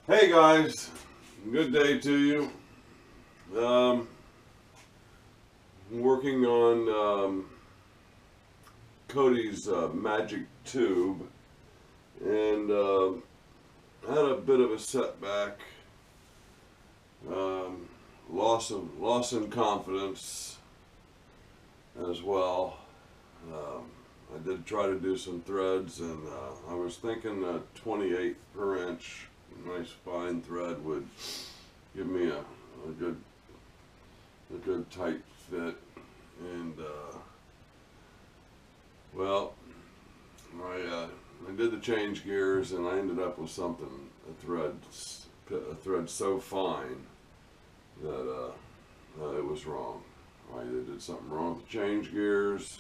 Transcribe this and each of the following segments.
Hey guys, good day to you. Working on Cody's magic tube, and had a bit of a setback. Loss in confidence as well. I did try to do some threads, and I was thinking a 28 per inch nice fine thread would give me a good tight fit. And well, I did the change gears, and I ended up with a thread so fine that it was wrong. I either did something wrong with the change gears,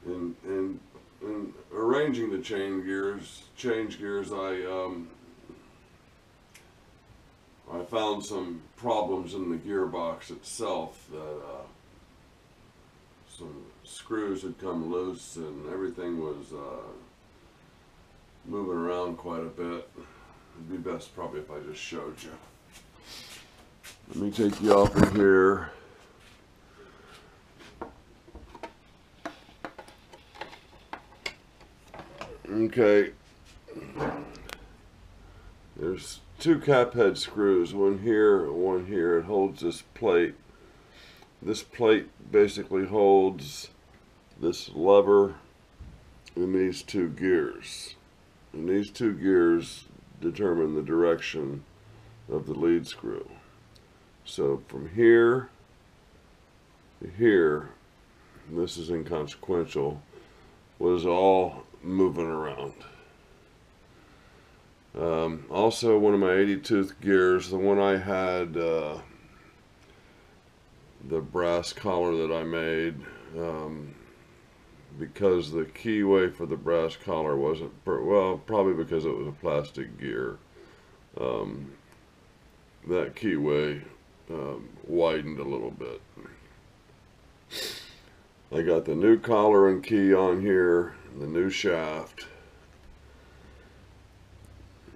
and in arranging the change gears, I found some problems in the gearbox itself, that some screws had come loose and everything was moving around quite a bit. It'd be best probably if I just showed you. Let me take you off of here. Okay, there's two cap head screws, one here and one here. It holds this plate. This plate basically holds this lever and these two gears. And these two gears determine the direction of the lead screw. So from here to here, and this is inconsequential, was all moving around. Also, one of my 80-tooth gears, the one I had, the brass collar that I made, because the keyway for the brass collar wasn't, well, probably because it was a plastic gear, that keyway widened a little bit. I got the new collar and key on here, the new shaft.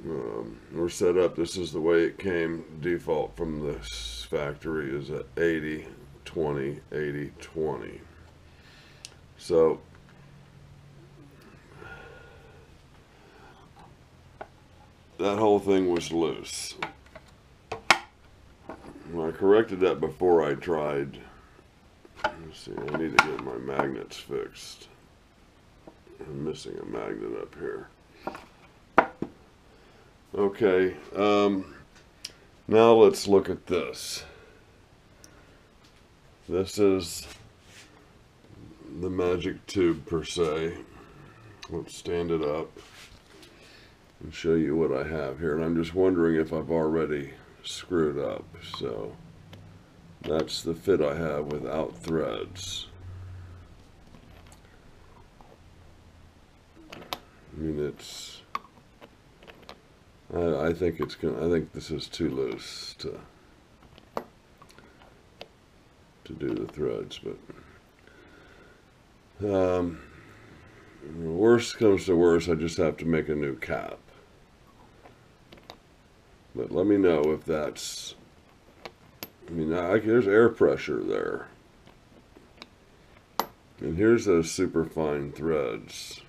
We're set up, this is the way it came default from this factory, is at 80, 20, 80, 20. So that whole thing was loose. I corrected that before I tried. Let's see, I need to get my magnets fixed. I'm missing a magnet up here. Okay, now let's look at this. This is the magic tube per se. Let's stand it up and show you what I have here. And I'm just wondering if I've already screwed up. So that's the fit I have without threads. I mean, it's, I think it's gonna, I think this is too loose to do the threads, but worst comes to worst, I just have to make a new cap. But let me know if that's, I mean, there's air pressure there. And here's those super fine threads.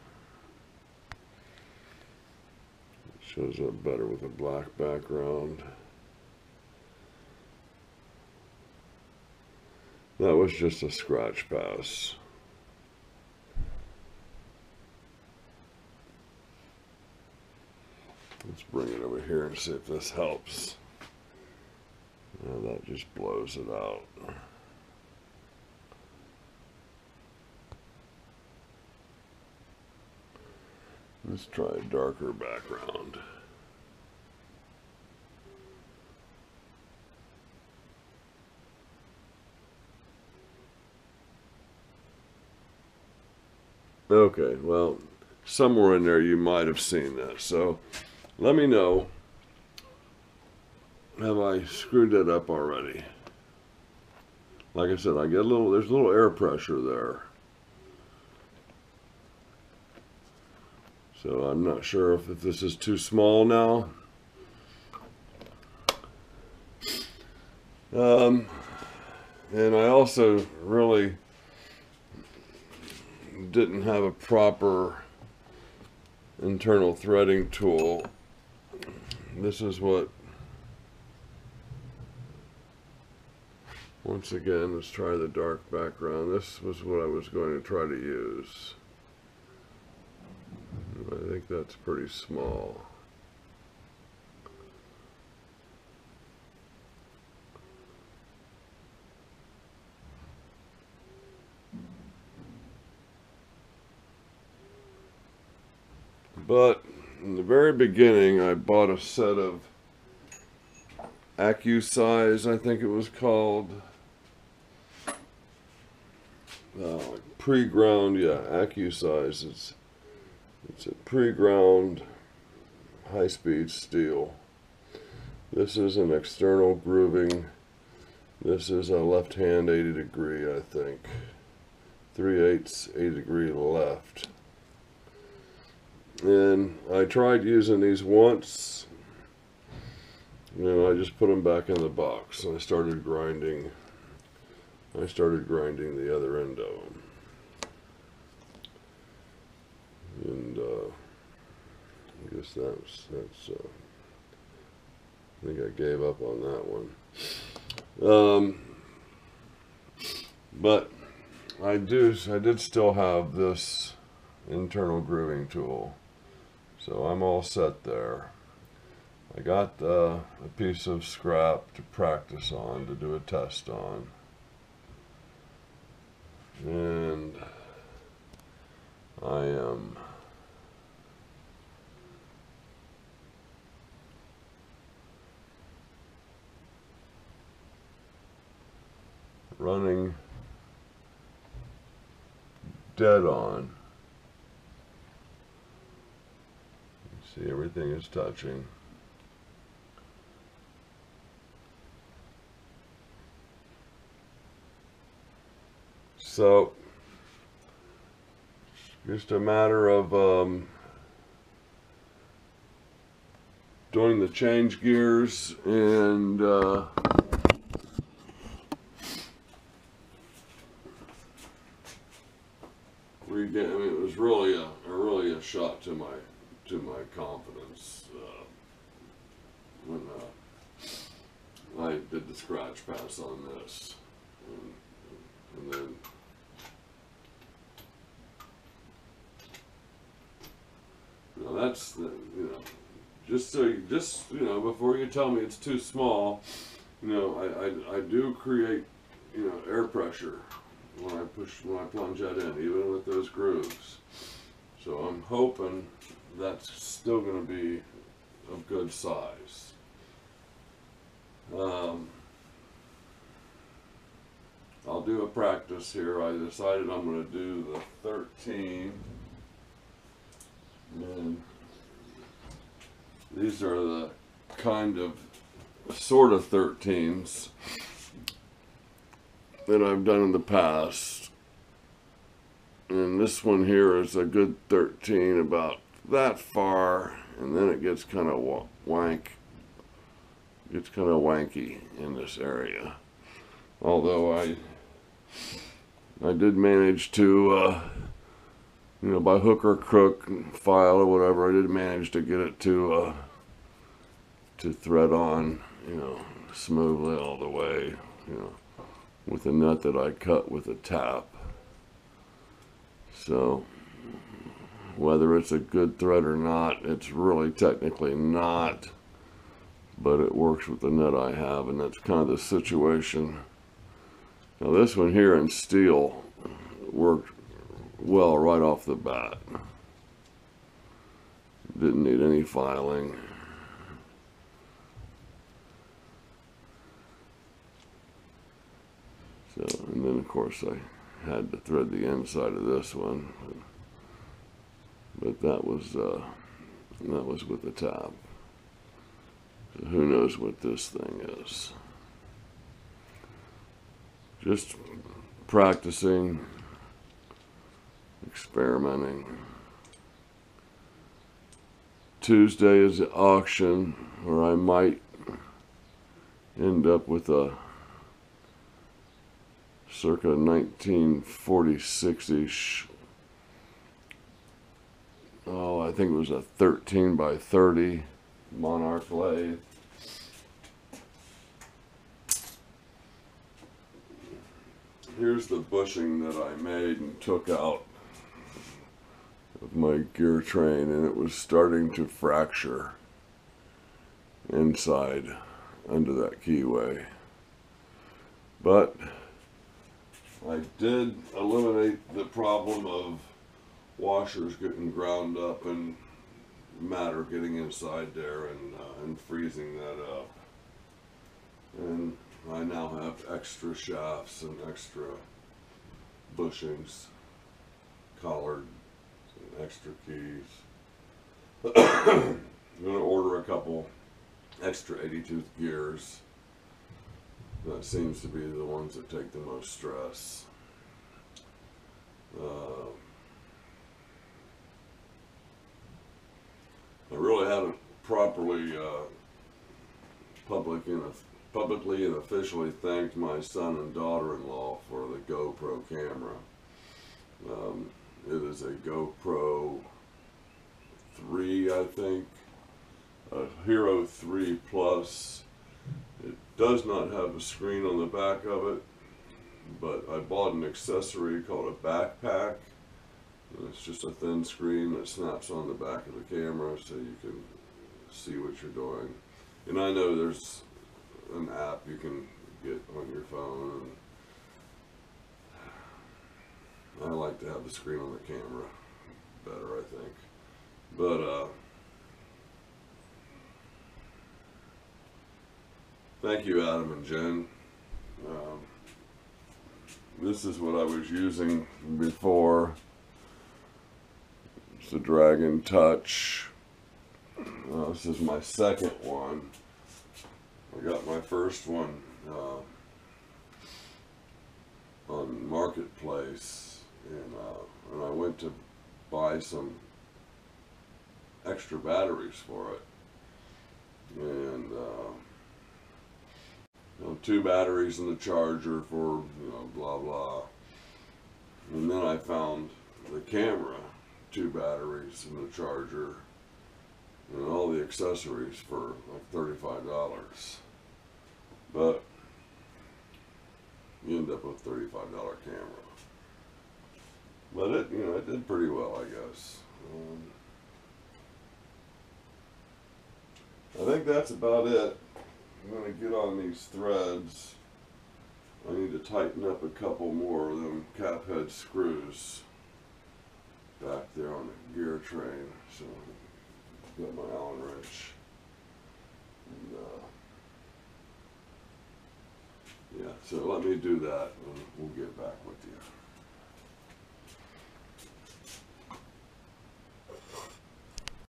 Shows up better with a black background. That was just a scratch pass. Let's bring it over here and see if this helps. That just blows it out. Let's try a darker background. Okay, well, somewhere in there you might have seen this. So let me know, have I screwed that up already? Like I said, I get there's a little air pressure there. So I'm not sure if this is too small now. And I also really didn't have a proper internal threading tool. This is what, once again, let's try the dark background. This was what I was going to try to use. I think that's pretty small. But in the very beginning, I bought a set of AccuSize, I think it was called. Like pre-ground, yeah, AccuSize. It's a pre-ground high-speed steel. This is an external grooving. This is a left hand 80 degree, I think. 3/8 80 degree left. And I tried using these once, and I just put them back in the box. And I started grinding the other end of them. And I guess that's I think I gave up on that one. But I did still have this internal grooving tool, so I'm all set there. I got a piece of scrap to practice on, to do a test on, and I am running dead on. See, everything is touching. So, just a matter of doing the change gears and I mean, it was really a shot to my confidence when I did the scratch pass on this, and then that's the, just before you tell me it's too small, I do create air pressure when I plunge that in, even with those grooves. So I'm hoping that's still going to be of good size. I'll do a practice here. I decided I'm going to do the 13. And these are the kind of sort of 13s that I've done in the past. And this one here is a good 13, about that far, and then it gets kind of wanky in this area. Although I did manage to, by hook or crook, file or whatever, I did manage to get it to thread on, smoothly all the way, with a nut that I cut with a tap. So whether it's a good thread or not, it's really technically not, but it works with the nut I have, and that's kind of the situation. Now this one here in steel worked well right off the bat. Didn't need any filing. So, and then of course I had to thread the inside of this one, but that was with the tap. So who knows what this thing is? Just practicing, experimenting. Tuesday is the auction, or I might end up with a circa 1946-ish, oh, I think it was a 13 by 30 Monarch lathe. Here's the bushing that I made and took out of my gear train, and it was starting to fracture inside under that keyway. But I did eliminate the problem of washers getting ground up and matter getting inside there and freezing that up. And I now have extra shafts and extra bushings, collared, and extra keys. I'm going to order a couple extra 80-tooth gears. That seems to be the ones that take the most stress. I really haven't properly publicly and officially thanked my son and daughter-in-law for the GoPro camera. It is a GoPro 3, I think, a Hero 3 Plus. It does not have a screen on the back of it, but I bought an accessory called a backpack. And it's just a thin screen that snaps on the back of the camera so you can see what you're doing. And I know there's an app you can get on your phone, and I like to have the screen on the camera better, I think. But thank you, Adam and Jen. This is what I was using before. It's a Dragon Touch. This is my second one. I got my first one on Marketplace, and I went to buy some extra batteries for it, and 2 batteries in the charger for blah blah, and then I found the camera, 2 batteries in the charger, and all the accessories for like $35. But you end up with a $35 camera. But it, it did pretty well, I guess. I think that's about it. I'm going to get on these threads. I need to tighten up a couple more of them cap head screws back there on the gear train. So I've got my Allen wrench. And, yeah, so let me do that and we'll get back with you.